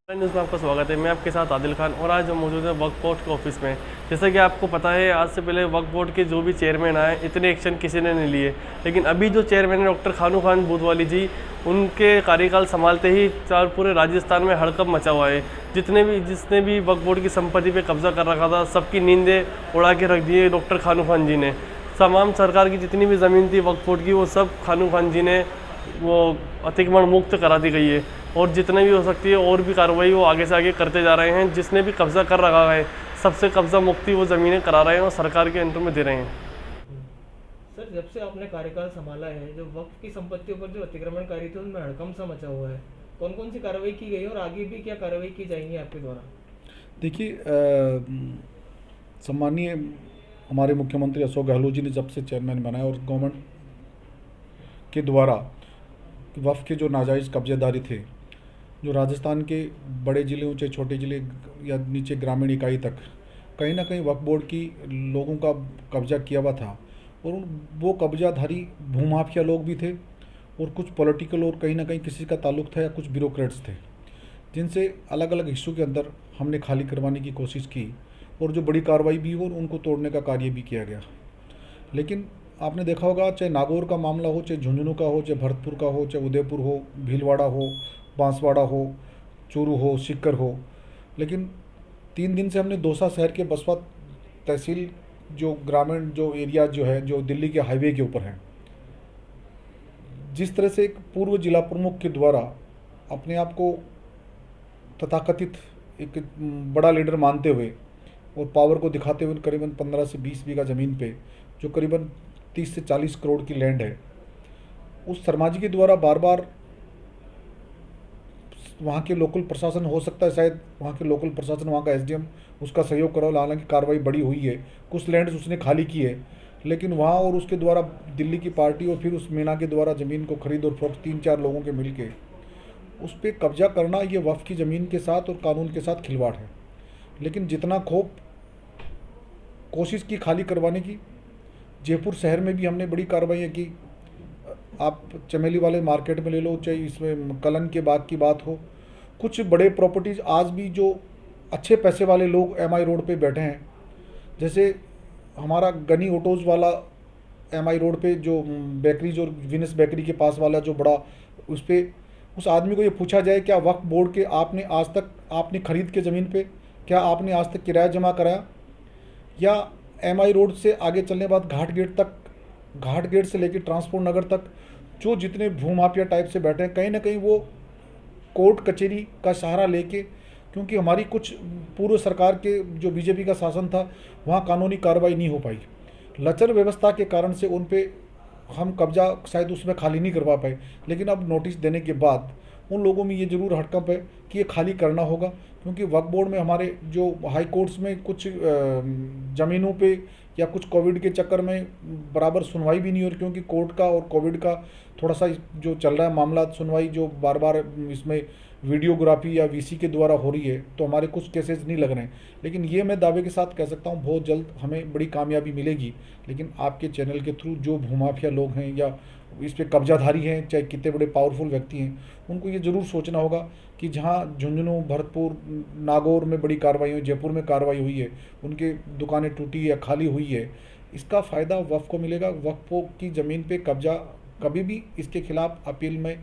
News में आपका स्वागत है। मैं आपके साथ आदिल खान और आज हम मौजूद हैं वक्फ बोर्ड के ऑफिस में। जैसा कि आपको पता है, आज से पहले वक्फ बोर्ड के जो भी चेयरमैन आए, इतने एक्शन किसी ने नहीं लिए। लेकिन अभी जो चेयरमैन है डॉक्टर खानू खान बुधवाली जी, उनके कार्यकाल संभालते ही पूरे राजस्थान में हड़कंप मचा हुआ है। जिसने भी वक्फ बोर्ड की संपत्ति पर कब्जा कर रखा था, सबकी नींदें उड़ा के रख दी है डॉक्टर खानू खान जी ने। तमाम सरकार की जितनी भी ज़मीन थी वक्फ बोर्ड की, वो सब खानू खान जी ने वो अतिक्रमण मुक्त करा दी गई है। और जितने भी हो सकती है और भी कार्रवाई वो आगे से आगे करते जा रहे हैं। जिसने भी कब्जा कर रखा है, सबसे कब्जा मुक्ति वो ज़मीनें करा रहे हैं और सरकार के अंडर में दे रहे हैं। सर, जब से आपने कार्यकाल संभाला है, जो वक्फ की संपत्तियों पर जो अतिक्रमणकारी थे उनमें हड़कंप सा मचा हुआ है। कौन कौन सी कार्रवाई की गई और आगे भी क्या कार्रवाई की जाएंगी आपके द्वारा? देखिए, सम्मानीय हमारे मुख्यमंत्री अशोक गहलोत जी ने जब से चेयरमैन बनाया और गवर्नमेंट के द्वारा वक्फ के जो नाजायज़ कब्जेदारी थे, जो राजस्थान के बड़े ज़िले चाहे छोटे ज़िले या नीचे ग्रामीण इकाई तक कहीं ना कहीं वक्फ बोर्ड की लोगों का कब्जा किया हुआ था। और वो कब्जाधारी भूमाफिया लोग भी थे और कुछ पॉलिटिकल और कहीं ना कहीं किसी का ताल्लुक था या कुछ ब्यूरोक्रेट्स थे, जिनसे अलग अलग हिस्सों के अंदर हमने खाली करवाने की कोशिश की और जो बड़ी कार्रवाई भी हुई और उनको तोड़ने का कार्य भी किया गया। लेकिन आपने देखा होगा, चाहे नागौर का मामला हो, चाहे झुंझुनू का हो, चाहे भरतपुर का हो, चाहे उदयपुर हो, भीलवाड़ा हो, बांसवाड़ा हो, चूरू हो, सीकर हो, लेकिन 3 दिन से हमने दौसा शहर के बसपा तहसील जो ग्रामीण जो एरिया जो है, जो दिल्ली के हाईवे के ऊपर है, जिस तरह से एक पूर्व जिला प्रमुख के द्वारा अपने आप को तथाकथित एक बड़ा लीडर मानते हुए और पावर को दिखाते हुए करीबन 15 से 20 बीघा ज़मीन पे जो करीबन 30 से 40 करोड़ की लैंड है, उस शर्मा जी के द्वारा बार बार वहाँ के लोकल प्रशासन, हो सकता है शायद वहाँ के लोकल प्रशासन, वहाँ का एसडीएम उसका सहयोग करो, हालांकि कार्रवाई बड़ी हुई है, कुछ लैंड उसने खाली की है, लेकिन वहाँ और उसके द्वारा दिल्ली की पार्टी और फिर उस मीना के द्वारा ज़मीन को खरीद और फरोख्त 3-4 लोगों के मिल के उस पर कब्जा करना, ये वक्फ की ज़मीन के साथ और कानून के साथ खिलवाड़ है। लेकिन जितना खूब कोशिश की खाली करवाने की, जयपुर शहर में भी हमने बड़ी कार्रवाइयाँ की। आप चमेली वाले मार्केट में ले लो, चाहे इसमें कलन के बाग की बात हो, कुछ बड़े प्रॉपर्टीज़ आज भी जो अच्छे पैसे वाले लोग एमआई रोड पे बैठे हैं, जैसे हमारा गनी ऑटोज़ वाला एमआई रोड पे जो बेकरी, जो विनस बेकरी के पास वाला जो बड़ा, उस पर उस आदमी को ये पूछा जाए क्या वक्फ बोर्ड के आपने आज तक आपने खरीद के ज़मीन पे क्या आपने आज तक किराया जमा कराया? या एमआई रोड से आगे चलने के बाद घाट गेट तक, घाट गेट से लेकर ट्रांसपोर्ट नगर तक जो जितने भूमाफिया टाइप से बैठे हैं, कहीं ना कहीं वो कोर्ट कचहरी का सहारा लेके, क्योंकि हमारी कुछ पूर्व सरकार के जो बीजेपी का शासन था वहाँ कानूनी कार्रवाई नहीं हो पाई, लचर व्यवस्था के कारण से उन पे हम कब्जा शायद उसमें खाली नहीं करवा पाए। लेकिन अब नोटिस देने के बाद उन लोगों में ये ज़रूर हड़कंप है कि ये खाली करना होगा, क्योंकि वक्फ बोर्ड में हमारे जो हाई कोर्ट्स में कुछ ज़मीनों पे या कुछ कोविड के चक्कर में बराबर सुनवाई भी नहीं हो रही, क्योंकि कोर्ट का और कोविड का थोड़ा सा जो चल रहा है मामला, सुनवाई जो बार बार इसमें वीडियोग्राफी या वीसी के द्वारा हो रही है, तो हमारे कुछ केसेस नहीं लग रहे हैं। लेकिन ये मैं दावे के साथ कह सकता हूँ बहुत जल्द हमें बड़ी कामयाबी मिलेगी। लेकिन आपके चैनल के थ्रू जो भूमाफिया लोग हैं या इस पर कब्जाधारी हैं, चाहे कितने बड़े पावरफुल व्यक्ति हैं, उनको ये ज़रूर सोचना होगा कि जहाँ झुंझुनू, भरतपुर, नागौर में बड़ी कार्रवाई हुई, जयपुर में कार्रवाई हुई है, उनके दुकानें टूटी या खाली हुई है, इसका फ़ायदा वक्फ को मिलेगा। वक्फ की ज़मीन पे कब्जा कभी भी इसके खिलाफ अपील में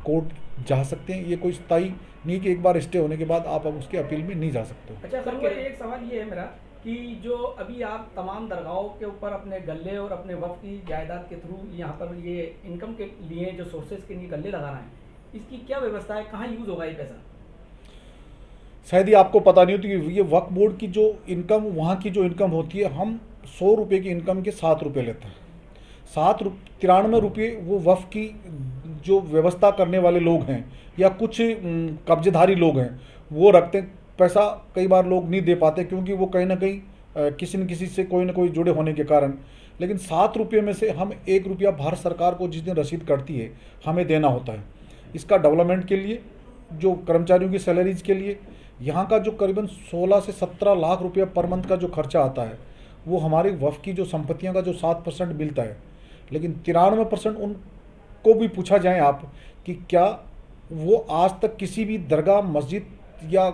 कोर्ट जा सकते हैं। ये कोई स्थायी नहीं कि एक बार स्टे होने के बाद आप अब उसके अपील में नहीं जा सकते हो। अच्छा सर, एक सवाल ये है मेरा कि जो अभी आप तमाम दरगाहों के ऊपर अपने गले और अपने वक्फ की जायदाद के थ्रू यहाँ पर ये इनकम के लिए जो सोर्सेज के लिए गले लगा रहे हैं, इसकी क्या व्यवस्था है, कहाँ यूज़ होगा ये पैसा? शायद ये आपको पता नहीं होती कि ये वक्फ बोर्ड की जो इनकम, वहाँ की जो इनकम होती है, हम 100 रुपये की इनकम के 7 रुपये लेते हैं। 93 रुपये वो वक्फ की जो व्यवस्था करने वाले लोग हैं या कुछ कब्जेधारी लोग हैं वो रखते हैं। पैसा कई बार लोग नहीं दे पाते, क्योंकि वो कहीं ना कहीं किसी न किसी से कोई ना कोई जुड़े होने के कारण। लेकिन 7 रुपये में से हम 1 रुपया भारत सरकार को जिस दिन रसीद कटती है हमें देना होता है। इसका डेवलपमेंट के लिए, जो कर्मचारियों की सैलरीज के लिए, यहाँ का जो करीबन 16 से 17 लाख रुपया पर मंथ का जो खर्चा आता है, वो हमारे वक्फ की जो संपत्तियाँ का जो 7% मिलता है। लेकिन 93% उनको भी पूछा जाए आप कि क्या वो आज तक किसी भी दरगाह, मस्जिद या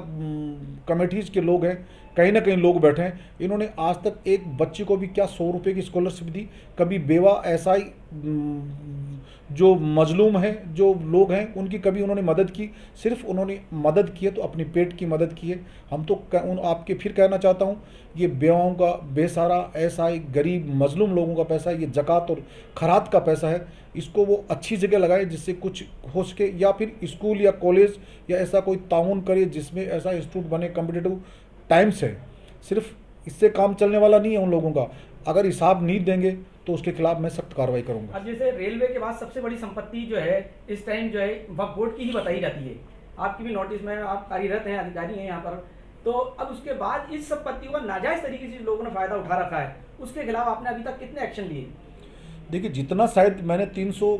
कमेटीज़ के लोग हैं, कहीं ना कहीं लोग बैठे हैं, इन्होंने आज तक एक बच्चे को भी क्या 100 रुपये की स्कॉलरशिप दी? कभी बेवा एसआई जो मजलूम हैं, जो लोग हैं, उनकी कभी उन्होंने मदद की? सिर्फ उन्होंने मदद की है तो अपनी पेट की मदद की है। हम तो आपके फिर कहना चाहता हूँ, ये बेवाओं का, बेसहारा एसआई, गरीब मजलूम लोगों का पैसा है, ये ज़कात और खरात का पैसा है। इसको वो अच्छी जगह लगाए जिससे कुछ हो सके, या फिर स्कूल या कॉलेज या ऐसा कोई ताउन करे जिसमें ऐसा इंस्टीट्यूट बने कॉम्पिटिटिव टाइम्स है। सिर्फ इससे काम चलने वाला नहीं है उन लोगों का। अगर हिसाब नहीं देंगे तो उसके खिलाफ मैं सख्त कार्रवाई करूंगा। अब जैसे रेलवे के बाद सबसे बड़ी संपत्ति जो है इस टाइम जो है वक्फ बोर्ड की ही बताई जाती है। आपकी भी नोटिस में आप कार्यरत हैं, अधिकारी हैं यहाँ पर, तो अब उसके बाद इस संपत्ति का नाजायज तरीके से लोगों ने फायदा उठा रखा है, उसके खिलाफ आपने अभी तक कितने एक्शन लिए? देखिए, जितना शायद मैंने 300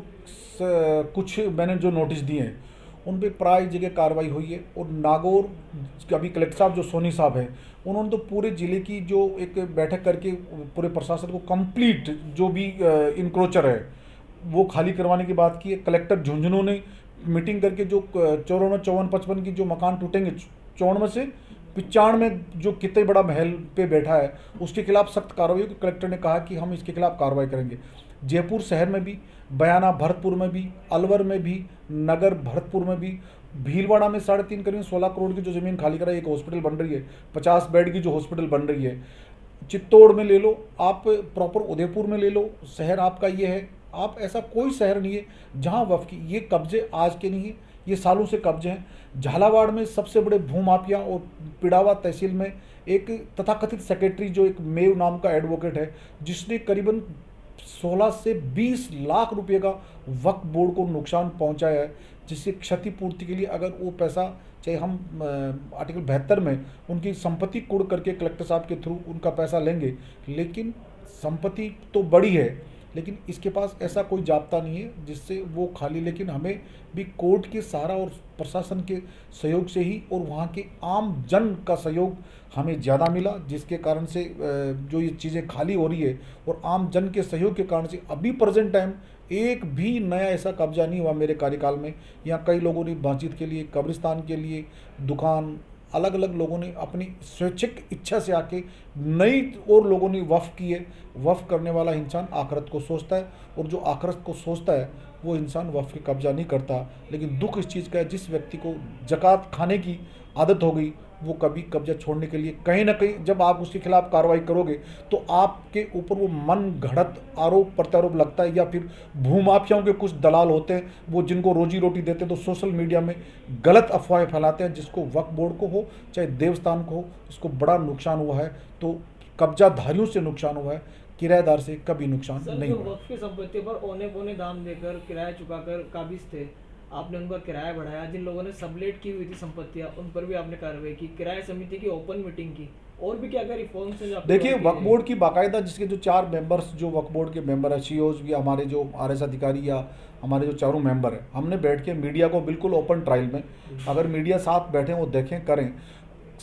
कुछ मैंने जो नोटिस दिए हैं उन पे प्राय जगह कार्रवाई हुई है। और नागौर अभी कलेक्टर साहब जो सोनी साहब हैं, उन्होंने तो पूरे ज़िले की जो एक बैठक करके पूरे प्रशासन को कंप्लीट जो भी इंक्रोचर है वो खाली करवाने की बात की है। कलेक्टर झुंझुनू ने मीटिंग करके जो 54, 54, 55 की जो मकान टूटेंगे 54 से 95 जो कितने बड़ा महल पे बैठा है उसके खिलाफ सख्त कार्रवाई की। कलेक्टर ने कहा कि हम इसके खिलाफ कार्रवाई करेंगे। जयपुर शहर में भी, बयाना भरतपुर में भी, अलवर में भी, नगर भरतपुर में भी, भीलवाड़ा में 3.5 करीब 16 करोड़ की जो ज़मीन खाली करा है, एक हॉस्पिटल बन रही है, 50 बेड की जो हॉस्पिटल बन रही है। चित्तौड़ में ले लो आप, प्रॉपर उदयपुर में ले लो, शहर आपका ये है। आप ऐसा कोई शहर नहीं है जहाँ वक्फ की ये कब्जे आज के नहीं है, ये सालों से कब्जे हैं। झालावाड़ में सबसे बड़े भूमाफिया और पिड़ावा तहसील में एक तथाकथित सेक्रेटरी जो एक मेव नाम का एडवोकेट है, जिसने करीबन 16 से 20 लाख रुपए का वक्फ बोर्ड को नुकसान पहुंचाया है, जिससे क्षतिपूर्ति के लिए अगर वो पैसा, चाहे हम आर्टिकल 72 में उनकी संपत्ति कुड़ करके कलेक्टर साहब के थ्रू उनका पैसा लेंगे, लेकिन संपत्ति तो बड़ी है, लेकिन इसके पास ऐसा कोई जाब्ता नहीं है जिससे वो खाली। लेकिन हमें भी कोर्ट के सहारा और प्रशासन के सहयोग से ही और वहाँ के आम जन का सहयोग हमें ज़्यादा मिला, जिसके कारण से जो ये चीज़ें खाली हो रही है और आम जन के सहयोग के कारण से अभी प्रेजेंट टाइम एक भी नया ऐसा कब्जा नहीं हुआ मेरे कार्यकाल में। यहाँ कई लोगों ने मस्जिद के लिए, कब्रिस्तान के लिए, दुकान, अलग अलग लोगों ने अपनी स्वैच्छिक इच्छा से आके नई और लोगों ने वफ़ की है। वफ़ करने वाला इंसान आखिरत को सोचता है, और जो आखिरत को सोचता है वो इंसान वफ़ की कब्जा नहीं करता। लेकिन दुख इस चीज़ का है, जिस व्यक्ति को ज़कात खाने की आदत हो गई वो कभी कब्जा छोड़ने के लिए कहीं ना कहीं जब आप उसके खिलाफ कार्रवाई करोगे तो आपके ऊपर वो मन घड़त आरोप प्रत्यारोप लगता है, या फिर भूमाफियाओं के कुछ दलाल होते हैं वो जिनको रोजी रोटी देते हैं तो सोशल मीडिया में गलत अफवाहें फैलाते हैं, जिसको वक्फ बोर्ड को हो चाहे देवस्थान को हो इसको बड़ा नुकसान हुआ है। तो कब्जाधारियों से नुकसान हुआ है, किराएदार से कभी नुकसान नहीं हुआ। वक्फ की संपत्ति पर औने पौने दाम देकर किराया चुकाकर काबिज थे, आपने उनका किराया बढ़ाया। जिन लोगों ने सबलेट की हुई थी संपत्तियां उन पर भी आपने कार्रवाई की, किराया समिति की ओपन मीटिंग की, और भी क्या क्या रिफॉर्म्स हैं? देखिए, वक्फ बोर्ड की बाकायदा जिसके जो 4 मेंबर्स जो वक्फ बोर्ड के मेंबर है, सीईओज या हमारे जो आरएस अधिकारी या हमारे जो चारों मेंबर हैं, हमने बैठ के मीडिया को बिल्कुल ओपन ट्रायल में, अगर मीडिया साथ बैठे वो देखें करें।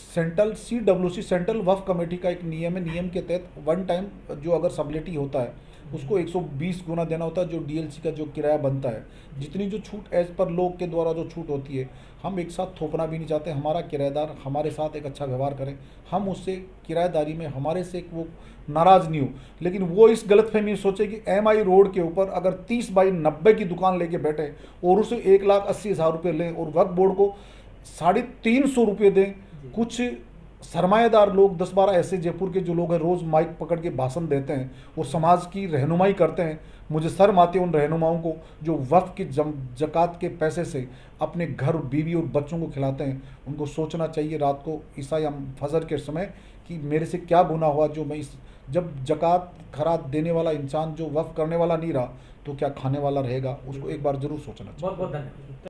सेंट्रल CWC सेंट्रल वक्फ कमेटी का एक नियम है, नियम के तहत वन टाइम जो अगर सबलेटी होता है उसको 120 गुना देना होता है जो DLC का जो किराया बनता है। जितनी जो छूट एज पर लोग के द्वारा जो छूट होती है, हम एक साथ थोपना भी नहीं चाहते। हमारा किराएदार हमारे साथ एक अच्छा व्यवहार करें, हम उससे किराएदारी में हमारे से वो नाराज़ नहीं हो, लेकिन वो इस गलतफहमी सोचे कि MI रोड के ऊपर अगर 30 बाई 90 की दुकान लेके बैठे और उसे 1,80,000 रुपये लें और वक्फ बोर्ड को 350 रुपये दें। कुछ सरमाएदार लोग 10-12 ऐसे जयपुर के जो लोग हैं रोज़ माइक पकड़ के भाषण देते हैं और समाज की रहनुमाई करते हैं। मुझे शर्म आती है उन रहनुमाओं को जो वक्फ की ज़कात के पैसे से अपने घर, बीवी और बच्चों को खिलाते हैं। उनको सोचना चाहिए रात को ईसा या फजर के समय कि मेरे से क्या गुनाह हुआ जो मैं जब ज़कात खरात देने वाला इंसान जो वक्फ करने वाला नहीं रहा तो क्या खाने वाला रहेगा, उसको एक बार ज़रूर सोचना चाहिए। बहुत बहुत धन्यवाद।